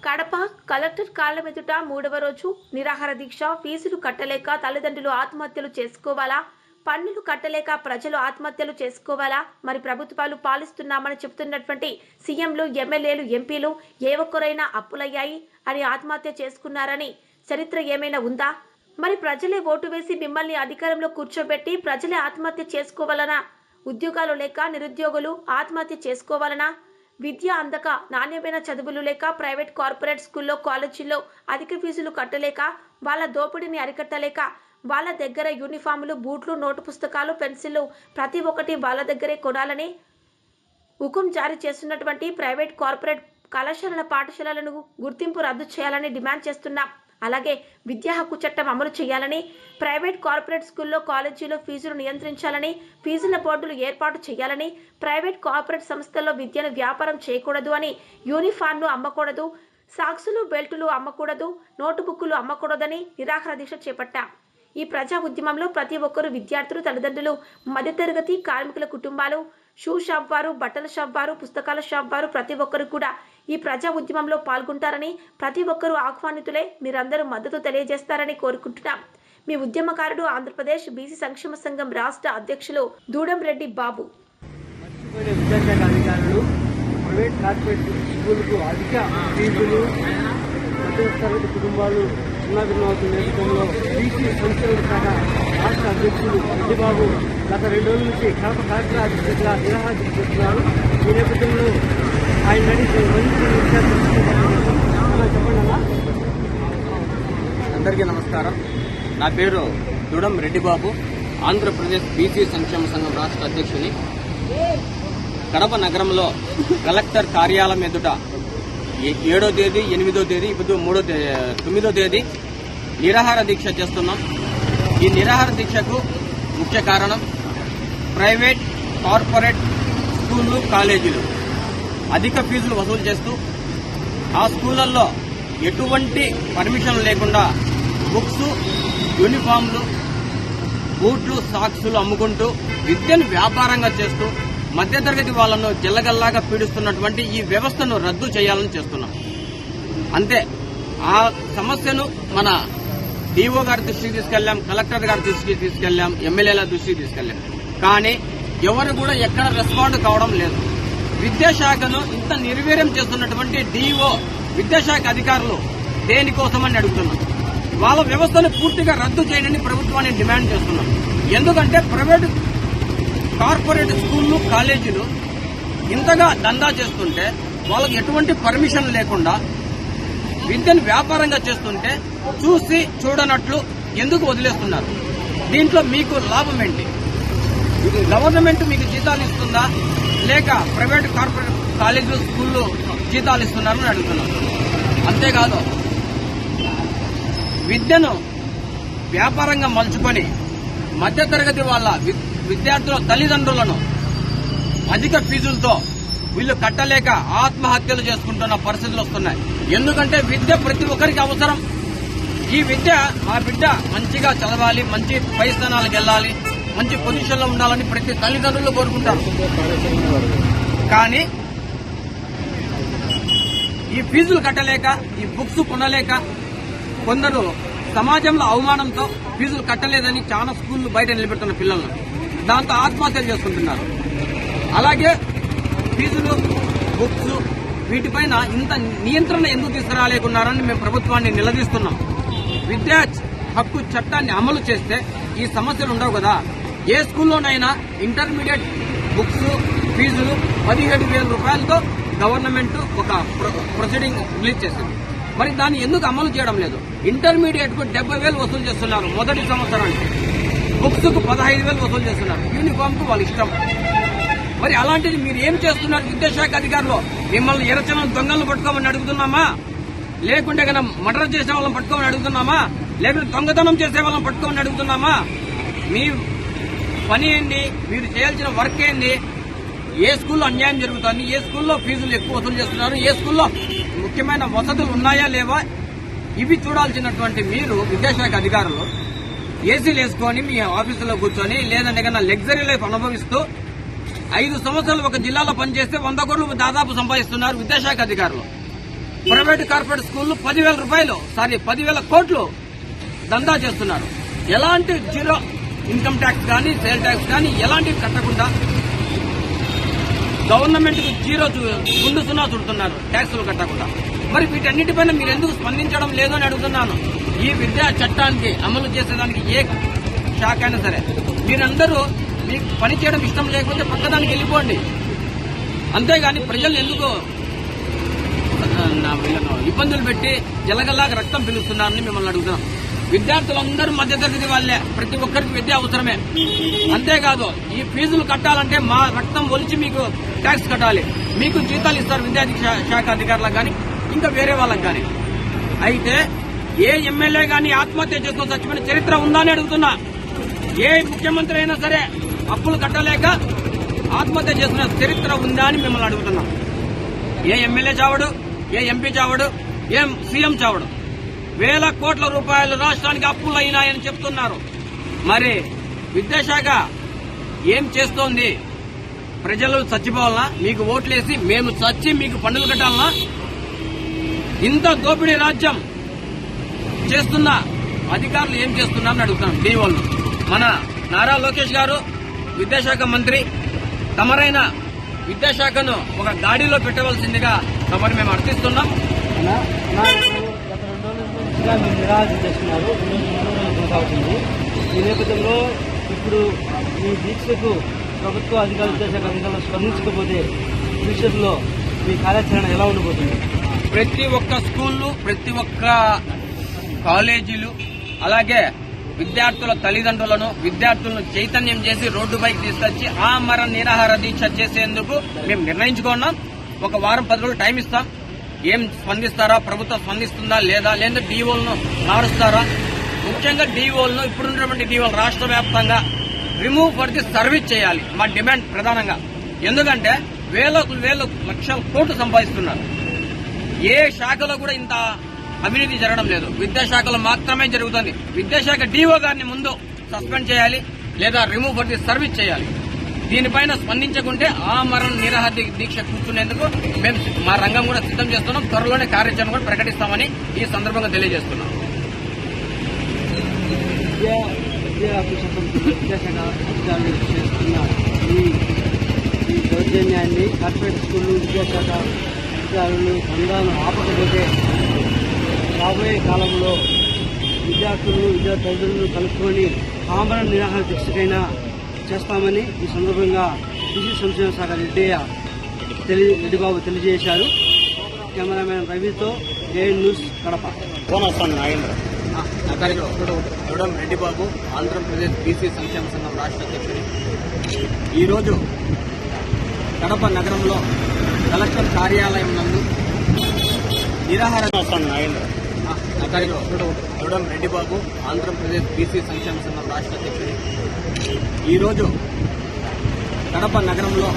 Kadapa collector కాళ్ల మీదుట మూడవ రోజు నిరాహార దీక్ష. ఫీజులు కట్టలేక తల్లిదండ్రులు ఆత్మహత్యలు చేసుకోవాలా? పన్నులు కట్టలేక ప్రజలు ఆత్మహత్యలు చేసుకోవాలా? మరి ప్రభుత్వాలు పాలిస్తున్నామని చెబుతున్నటువంటి సీఎంలు, ఎమ్మెల్యేలు, ఎంపీలు ఏ ఒక్కరైనా అప్పులయ్యాయి అని ఆత్మహత్య చేసుకున్నారని చరిత్ర ఏమైనా ఉందా? మరి ప్రజలే ఓటు వేసి మిమ్మల్ని అధికారంలో కూర్చోబెట్టి ప్రజలే ఆత్మహత్య చేసుకోవాలనా? ఉద్యోగాలు లేక నిరుద్యోగులు ఆత్మహత్య చేసుకోవాలనా? విద్య అందక నాణ్యమైన చదువులు లేక ప్రైవేట్ కార్పొరేట్ స్కూల్లో కాలేజీల్లో అధిక ఫీజులు కట్టలేక వాళ్ళ దోపిడీని అరికట్టలేక వాళ్ళ దగ్గర యూనిఫాములు, బూట్లు, నోటు పుస్తకాలు, పెన్సిళ్లు ప్రతి ఒక్కటి వాళ్ళ దగ్గరే కొనాలని హుకుం జారీ చేస్తున్నటువంటి ప్రైవేట్ కార్పొరేట్ కళాశాలల పాఠశాలలను గుర్తింపు రద్దు చేయాలని డిమాండ్ చేస్తున్నాం. అలాగే విద్యా హక్కు చట్టం అమలు చేయాలని, ప్రైవేట్ కార్పొరేట్ స్కూల్లో కాలేజీలో ఫీజులు నియంత్రించాలని, ఫీజుల బోర్డులు ఏర్పాటు చేయాలని, ప్రైవేట్ కార్పొరేట్ సంస్థల్లో విద్యను వ్యాపారం చేయకూడదు అని, యూనిఫామ్లు అమ్మకూడదు, సాక్సులు, బెల్టులు అమ్మకూడదు, నోటుబుక్కులు అమ్మకూడదని నిరాహార దీక్ష చేపట్టాం. ఈ ప్రజా ఉద్యమంలో ప్రతి ఒక్కరూ విద్యార్థులు, తల్లిదండ్రులు, మధ్యతరగతి కార్మికుల కుటుంబాలు, షూ షాప్ వారు, బట్టల షాప్ వారు, పుస్తకాల షాప్ వారు ప్రతి ఒక్కరు కూడా ఈ ప్రజా ఉద్యమంలో పాల్గొంటారని, ప్రతి ఒక్కరూ ఆహ్వానితులే, మీరందరూ మద్దతు తెలియజేస్తారని కోరుకుంటున్నాం. మీ ఉద్యమకారుడు ఆంధ్రప్రదేశ్ బీసీ సంక్షేమ సంఘం రాష్ట్ర అధ్యక్షులు దూడం రెడ్డి బాబు. ప్రైవేట్ కార్పొరేట్ స్కూల్కు అధిక ఫీజులు, మధ్యతరగతి కుటుంబాలు చిన్నాభిన్నమవుతున్న నేపథ్యంలో బీసీ సంక్షేమ శాఖ రాష్ట్ర అధ్యక్షులు రెడ్డిబాబు గత 2 రోజుల నుంచి కడప కలెక్టర్ అధ్యక్షులుగా నిరాహార దీక్ష చేస్తున్నారు. ఈ నేపథ్యంలో ఆయన చెప్పండి అన్న. అందరికీ నమస్కారం. నా పేరు దూడం రెడ్డిబాబు, ఆంధ్రప్రదేశ్ బీసీ సంక్షేమ సంఘం రాష్ట్ర అధ్యక్షుని. కడప నగరంలో కలెక్టర్ కార్యాలయం ఎదుట 7వ తేదీ, 8వ తేదీ, ఇప్పుడు 9వ తేదీ నిరాహార దీక్ష చేస్తున్నాం. ఈ నిరాహార దీక్షకు ముఖ్య కారణం ప్రైవేట్ కార్పొరేట్ స్కూళ్లు, కాలేజీలు అధిక ఫీజులు వసూలు చేస్తూ ఆ స్కూళ్లలో ఎటువంటి పర్మిషన్ లేకుండా బుక్స్, యూనిఫామ్లు, బూట్లు, సాక్సులు అమ్ముకుంటూ విద్యను వ్యాపారంగా చేస్తూ మధ్యతరగతి వాళ్లను జిల్లగల్లాగా పీడిస్తున్నటువంటి ఈ వ్యవస్థను రద్దు చేయాలని చేస్తున్నాం. అంతే. ఆ సమస్యను మన డీఓ గారి దృష్టికి తీసుకెళ్లాం, కలెక్టర్ గారి దృష్టికి తీసుకెళ్లాం, ఎమ్మెల్యేల దృష్టికి తీసుకెళ్లాం. కానీ ఎవరు కూడా ఎక్కడ రెస్పాండ్ కావడం లేదు. విద్యాశాఖను ఇంత నిర్వీర్యం చేస్తున్నటువంటి డీఓ, విద్యాశాఖ అధికారులు దేనికోసమని అడుగుతున్నాం. వాళ్ళ వ్యవస్థను పూర్తిగా రద్దు చేయడానికి ప్రభుత్వాన్ని డిమాండ్ చేస్తున్నాం. ఎందుకంటే ప్రైవేట్ కార్పొరేట్ స్కూళ్లు, కాలేజీలు ఇంతగా దందా చేస్తుంటే, వాళ్ళకి ఎటువంటి పర్మిషన్ లేకుండా విద్యను వ్యాపారంగా చేస్తుంటే చూసి చూడనట్లు ఎందుకు వదిలేస్తున్నారు? దీంట్లో మీకు లాభం ఏంటి? గవర్నమెంట్ మీకు జీతాలు ఇస్తుందా, లేక ప్రైవేట్ కార్పొరేట్ కాలేజీలు, స్కూళ్లు జీతాలు ఇస్తున్నారని అడుగుతున్నాం. అంతేకాదు, విద్యను వ్యాపారంగా మలుచుకొని మధ్యతరగతి వాళ్ళ విద్యార్థుల తల్లిదండ్రులను అధిక ఫీజులతో వీళ్లు కట్టలేక ఆత్మహత్యలు చేసుకుంటున్న పరిస్థితులు వస్తున్నాయి. ఎందుకంటే విద్య ప్రతి ఒక్కరికి అవసరం. ఈ విద్య మా బిడ్డ మంచిగా చదవాలి, మంచి పై స్థానాలకు వెళ్లాలి, మంచి పొజిషన్లో ఉండాలని ప్రతి తల్లిదండ్రులు కోరుకుంటారు. కానీ ఈ ఫీజులు కట్టలేక, ఈ బుక్స్ కొనలేక కొందరు సమాజంలో అవమానంతో ఫీజులు కట్టలేదని చాలా స్కూళ్లు బయట నిలబెడుతున్న పిల్లలను, దాంతో ఆత్మహత్యలు చేసుకుంటున్నారు. అలాగే ఫీజులు, బుక్స్ వీటిపైన ఇంత నియంత్రణ ఎందుకు తీసుకురాలేకున్నారని మేము ప్రభుత్వాన్ని నిలదీస్తున్నాం. విద్యా హక్కు చట్టాన్ని అమలు చేస్తే ఈ సమస్యలు ఉండవు కదా. ఏ స్కూల్లోనైనా ఇంటర్మీడియట్ బుక్స్ ఫీజులు 17,000 రూపాయలతో గవర్నమెంట్ ఒక ప్రొసీడింగ్ రిలీజ్ చేసింది. మరి దాన్ని ఎందుకు అమలు చేయడం లేదు? ఇంటర్మీడియట్ కు 70,000 వసూలు చేస్తున్నారు మొదటి సంవత్సరానికి, బుక్స్ కు 15,000 వసూలు చేస్తున్నారు, యూనిఫామ్ కు వాళ్ళ ఇష్టం. మరి అలాంటిది మీరు ఏం చేస్తున్నారు? విద్యాశాఖ అధికారులు మిమ్మల్ని ఎరచనం దొంగలను పట్టుకోమని అడుగుతున్నామా? లేకుంటే కన్నా మర్డర్ చేసే వాళ్ళని పట్టుకోమని అడుగుతున్నామా? లేకుంటే దొంగతనం చేసే వాళ్ళని పట్టుకోమని అడుగుతున్నామా? మీ పని ఏంటి? మీరు చేయాల్సిన వర్క్ ఏంటి? ఏ స్కూల్లో అన్యాయం జరుగుతుంది, ఏ స్కూల్లో ఫీజులు ఎక్కువ వసూలు చేస్తున్నారు, ఏ స్కూల్లో ముఖ్యమైన వసతులు ఉన్నాయా లేవా, ఇవి చూడాల్సినటువంటి మీరు విద్యాశాఖ అధికారులు ఏసీలు వేసుకొని మీ ఆఫీసులో కూర్చొని, లేదంటే కన్నా లగ్జరీ లైఫ్ అనుభవిస్తూ 5 సంవత్సరాలు ఒక జిల్లాలో పనిచేస్తే 100 కోట్లు దాదాపు సంపాదిస్తున్నారు విద్యాశాఖ అధికారులు. ప్రైవేట్ కార్పొరేట్ స్కూళ్లు 10,000 కోట్లు దందా చేస్తున్నారు. ఎలాంటి జీరో ఇన్కమ్ ట్యాక్స్ కానీ సేల్ ట్యాక్స్ కానీ ఎలాంటివి కట్టకుండా గవర్నమెంట్ కు జీరో ముందు సున్నా చుడుతున్నారు ట్యాక్సులు కట్టకుండా. మరి వీటన్నిటిపైన మీరు ఎందుకు స్పందించడం లేదు అని అడుగుతున్నాను. ఈ విద్యా చట్టానికి అమలు చేసేదానికి ఏ శాఖ అయినా సరే మీరందరూ మీకు పని చేయడం ఇష్టం లేకపోతే పక్కదానికి వెళ్ళిపోండి. అంతేగాని ప్రజలు ఎందుకు ఇబ్బందులు పెట్టి జలగల్లాగా రక్తం పిలుస్తున్నారని మిమ్మల్ని అడుగుతున్నాం. విద్యార్థులందరూ మధ్యతరగతి వాళ్ళే, ప్రతి ఒక్కరికి విద్య అవసరమే. అంతేకాదు ఈ ఫీజులు కట్టాలంటే మా రక్తం ఒలిచి మీకు ట్యాక్స్ కట్టాలి. మీకు జీతాలు ఇస్తారు విద్యార్థి శాఖ అధికారులకు కానీ ఇంకా వేరే వాళ్ళకి కానీ. అయితే ఏ ఎమ్మెల్యే కానీ ఆత్మహత్య చేసుకుని చచ్చిపోయిన చరిత్ర ఉందా అని అడుగుతున్నా. ఏ ముఖ్యమంత్రి అయినా సరే అప్పులు కట్టలేక ఆత్మహత్య చేసుకున్న చరిత్ర ఉందా అని మిమ్మల్ని అడుగుతున్నాం. ఏ ఎమ్మెల్యే చావడు, ఏ ఎంపీ చావడు, ఏ సీఎం చావడు. 1,000 కోట్ల రూపాయలు రాష్ట్రానికి అప్పులు అయినాయని చెప్తున్నారు. మరి విద్యాశాఖ ఏం చేస్తోంది? ప్రజలు చచ్చిపోవాలనా? మీకు ఓట్లేసి మేము చచ్చి మీకు పన్నులు కట్టాలనా? ఇంత దోపిడీ రాజ్యం చేస్తున్న అధికారులు ఏం చేస్తున్నారని అడుగుతున్నాం. డీఓలు మన నారా లోకేష్ గారు విద్యాశాఖ మంత్రి, తమరైన విద్యాశాఖను ఒక గాడిలో పెట్టవలసిందిగా తమని మేము అర్థిస్తున్నాం. గత 2 రోజుల నుంచిగా మీరు నిరాహార చేస్తున్నారు. 2 రోజులు కొనసాగుతుంది. ఈ నేపథ్యంలో ఇప్పుడు ఈ దీక్షకు ప్రభుత్వ అధికారులు విద్యాశాఖ అధికారులు స్పందించకపోతే ఫ్యూచర్లో మీ కార్యాచరణ ఎలా ఉండబోతుంది? ప్రతి ఒక్క స్కూళ్లు, ప్రతి ఒక్క కాలేజీలు, అలాగే విద్యార్థుల తల్లిదండ్రులను, విద్యార్థులను చైతన్యం చేసి రోడ్డుపైకి తీసుకొచ్చి ఆమరణ నిరాహార దీక్ష చేసేందుకు మేము నిర్ణయించుకున్నాం. ఒక వారం 10 రోజులు టైం ఇస్తాం. ఏం స్పందిస్తారా? ప్రభుత్వం స్పందిస్తుందా లేదా డీఓలను మారుస్తారా? ముఖ్యంగా డీఓలను, ఇప్పుడున్నటువంటి డీఓలు రాష్ట్ర వ్యాప్తంగా రిమూవ్ ఫర్ ది సర్వీస్ చేయాలి మా డిమాండ్ ప్రధానంగా. ఎందుకంటే వేల లక్షల కోట్లు సంపాదిస్తున్నారు. ఏ శాఖలో కూడా ఇంత అవినీతి జరగడం లేదు. విద్యాశాఖలో మాత్రమే జరుగుతుంది. విద్యాశాఖ డీఓ గారిని ముందు సస్పెండ్ చేయాలి లేదా రిమూవ్ ఫర్ ది సర్వీస్ చేయాలి. దీనిపైన స్పందించకుంటే ఆమరణ నిరాహార దీక్ష కూర్చునేందుకు మేము మా రంగం కూడా సిద్దం చేస్తున్నాం. త్వరలోనే కార్యాచరణ కూడా ప్రకటిస్తామని ఈ సందర్భంగా తెలియజేస్తున్నాం. విద్యాశాఖ అధికారులు చేస్తున్న ఈ దౌర్జన్యాన్ని కార్పొరేట్ స్కూళ్ళు, విద్యాశాఖ అధికారులు బంధాలను ఆపకపోతే రాబోయే కాలంలో విద్యార్థులు, తల్లిదండ్రులు కలుపుకొని ఆమరణ నిరాహార దీక్షకైనా చేస్తామని ఈ సందర్భంగా బీసీ సంక్షేమ శాఖ రెడ్డిబాబు తెలియజేశారు. కెమెరామెన్ రవితో AN news Kadapa. దుడం Reddibabu, Andhra Pradesh BC సంక్షేమ సంఘం రాష్ట్ర అధ్యక్షుడు. ఈరోజు కడప నగరంలో కలెక్టర్ కార్యాలయం నందు నిరాహార దుడం రెడ్డిబాబు, ఆంధ్రప్రదేశ్ బీసీ సంక్షేమ సంఘం రాష్ట్ర అధ్యక్షుడు. ఈరోజు కడప నగరంలో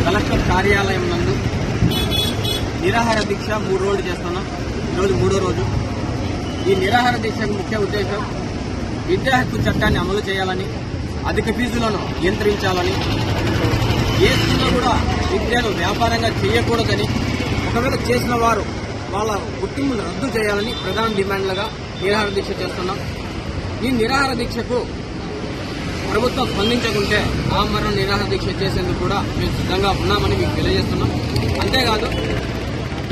కలెక్టర్ కార్యాలయం నందు నిరాహార దీక్ష 3 రోజులు చేస్తున్నాం. ఈరోజు 3వ రోజు. ఈ నిరాహార దీక్షకు ముఖ్య ఉద్దేశం విద్యా హక్కు చట్టాన్ని అమలు చేయాలని, అధిక ఫీజులను నియంత్రించాలని, ఏ స్కూల్లో కూడా విద్యను వ్యాపారంగా చేయకూడదని, ఒకవేళ చేసిన వారు వాళ్ళ గుర్తింపును రద్దు చేయాలని ప్రధాన డిమాండ్లుగా నిరాహార దీక్ష చేస్తున్నాం. ఈ నిరాహార దీక్షకు ప్రభుత్వం స్పందించకుంటే ఆమరణ నిరాహార దీక్ష చేసేందుకు కూడా మేము సిద్ధంగా ఉన్నామని మీకు తెలియజేస్తున్నాం. అంతేకాదు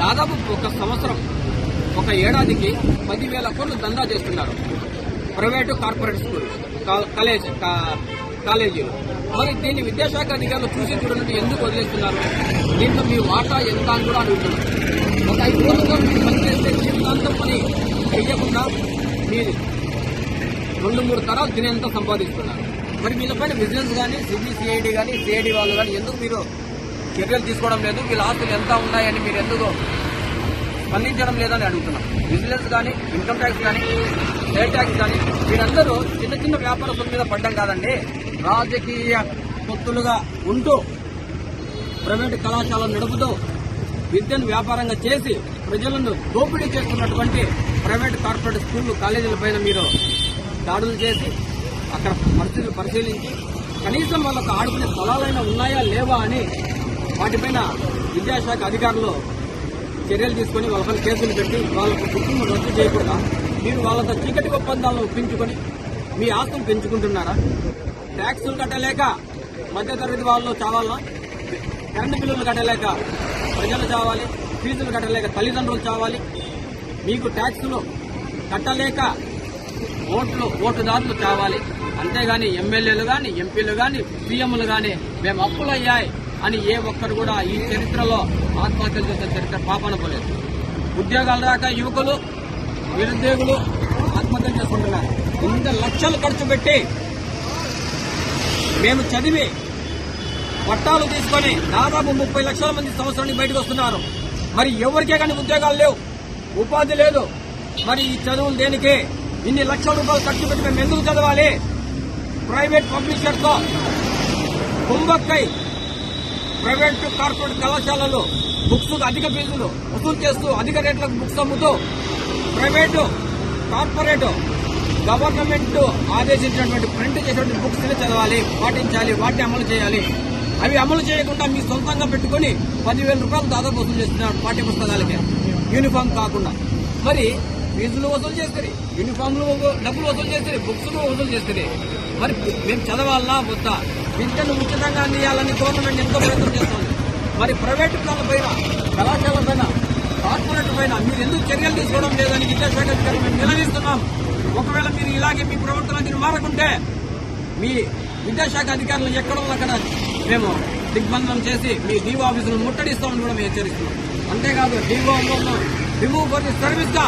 దాదాపు ఒక ఏడాదికి 10,000 కోట్లు దందా చేస్తున్నారు ప్రైవేటు కార్పొరేట్ స్కూల్, కాలేజీలు. మరి దీన్ని విద్యాశాఖ అధికారులు చూసి చూడనట్టు ఎందుకు వదిలేస్తున్నారు? దీంట్లో మీ వాటా ఎంత అని కూడా అడుగుతున్నారు. ఒక 5 రోజుల్లో మీరు పని చేస్తే జీవితాంతం పని చెయ్యకుండా మీరు 2-3 తరాలు తినేంత సంపాదిస్తున్నారు. మరి వీళ్ళపైన విజిలెన్స్ కానీ, సిబిసిఐడి కానీ, సిఐడి వాళ్ళు కానీ ఎందుకు మీరు చర్యలు తీసుకోవడం లేదు? వీళ్ళ ఆస్తులు ఎంత ఉన్నాయని మీరు ఎందుకు స్పందించడం లేదని అడుగుతున్నాం. విజిలెన్స్ కానీ, ఇన్కమ్ ట్యాక్స్ కానీ, సేల్ ట్యాక్స్ కానీ వీరందరూ చిన్న వ్యాపారస్తుల మీద పడ్డం కాదండి. రాజకీయ పొత్తులుగా ఉంటూ ప్రైవేటు కళాశాలను నడుపుతూ విద్యను వ్యాపారంగా చేసి ప్రజలను దోపిడీ చేస్తున్నటువంటి ప్రైవేటు కార్పొరేట్ స్కూళ్లు, కాలేజీలపైన మీరు దాడులు చేసి అక్కడ పరిస్థితులు పరిశీలించి కనీసం వాళ్ళకు ఆడుకునే స్థలాలైనా ఉన్నాయా లేవా అని వాటిపైన విద్యాశాఖ అధికారులు చర్యలు తీసుకుని వాళ్ళపై కేసులు పెట్టి వాళ్ళకు బుకింగ్ రద్దు చేయకుండా మీరు వాళ్ళతో చీకటి ఒప్పందాలను ఒప్పించుకొని మీ ఆస్తులు పెంచుకుంటున్నారా? ట్యాక్సులు కట్టలేక మధ్యతరగతి వాళ్ళు చావాలా? కరెంటు బిల్లులు కట్టలేక ప్రజలు చావాలి? ఫీజులు కట్టలేక తల్లిదండ్రులు చావాలి? మీకు ట్యాక్సులు కట్టలేక ఓటుదారులు చావాలి. అంతేగాని ఎమ్మెల్యేలు గాని, ఎంపీలు గాని, సీఎంలు గాని మేము అప్పులయ్యాయి అని ఏ ఒక్కరు కూడా ఈ చరిత్రలో ఆత్మహత్యలు చేసిన చరిత్ర పాపన పోలేదు. ఉద్యోగాలు రాక యువకులు, నిరుద్యోగులు ఆత్మహత్యలు చేసుకుంటున్నారు. ఇంత లక్షలు ఖర్చు పెట్టి మేము చదివి పట్టాలు తీసుకొని దాదాపు 30 లక్షల మంది సంవత్సరానికి బయటకు వస్తున్నారు. మరి ఎవరికే కానీ ఉద్యోగాలు లేవు, ఉపాధి లేదు. మరి ఈ చదువులు దేనికి? ఇన్ని లక్షల రూపాయలు ఖర్చు పెట్టి మేము ఎందుకు చదవాలి? ప్రైవేట్ పబ్లిషర్తో కుంభక్కై ప్రైవేట్ కార్పొరేట్ కళాశాలలు బుక్స్ అధిక ఫీజులు వసూలు చేస్తూ అధిక రేట్లకు బుక్స్ అమ్ముతూ ప్రైవేటు కార్పొరేట్ గవర్నమెంట్ ఆదేశించినటువంటి ప్రింట్ చేసినటువంటి బుక్స్ ని చదవాలి, పాటించాలి, వాటిని అమలు చేయాలి. అవి అమలు చేయకుండా మీ సొంతంగా పెట్టుకుని 10,000 రూపాయలు దాదాపు వసూలు చేస్తున్నారు పాఠ్య పుస్తకాలకి, యూనిఫామ్ కాకుండా. మరి ఫీజులు వసూలు చేస్తారు, యూనిఫామ్లు డబ్బులు వసూలు చేస్తారు, బుక్స్ వసూలు చేస్తారు. మరి మేము చదవాలన్నా వద్దా? విద్యను ఉచితంగా అందియాలని గవర్నమెంట్ ఎంతో ప్రయత్నం చేస్తుంది. మరి ప్రైవేటు పైన, కళాశాల పైన, కార్పొరేట్ పైన మీరు ఎందుకు చర్యలు తీసుకోవడం లేదని విద్యాశాఖ అధికారులు మేము నిలదీస్తున్నాం. ఒకవేళ మీరు ఇలాగే మీ ప్రవర్తన మారకుంటే మీ విద్యాశాఖ అధికారులు ఎక్కడో అక్కడ మేము దిగ్బంధనం చేసి మీ డీఓ ఆఫీసులను ముట్టడిస్తామని కూడా మేము హెచ్చరిస్తున్నాం. అంతేకాదు DO remove for the service గా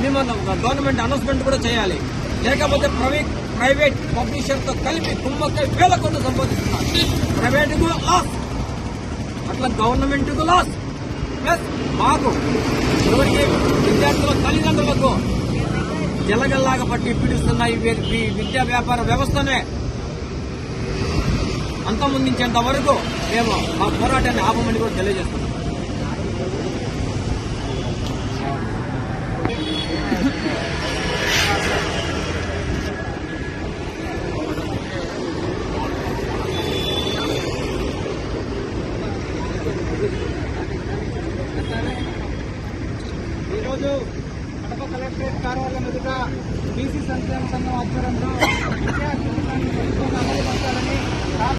మేము గవర్నమెంట్ అనౌన్స్మెంట్ కూడా చేయాలి. లేకపోతే ప్రైవేట్ పబ్లిషర్ తో కలిపి కుంభక్కై వేల కొద్ది సంపాదిస్తున్నారు. ప్రైవేటుకు లాస్, అట్లా గవర్నమెంట్ కు లాస్, ప్లస్ మాకు ఎవరికి విద్యార్థుల తల్లిదండ్రులకు జలగల్లాగా పట్టి పీడిస్తున్న ఈ విద్యా వ్యాపార వ్యవస్థనే అంతమొందించేంత వరకు మేము మా పోరాటాన్ని ఆపమని కూడా తెలియజేస్తున్నాం. ఈరోజు కడప కలెక్టరేట్ కార్యాలయం ఎదుట బీసీ సంక్షేమ సంఘం ఆధ్వర్యంలో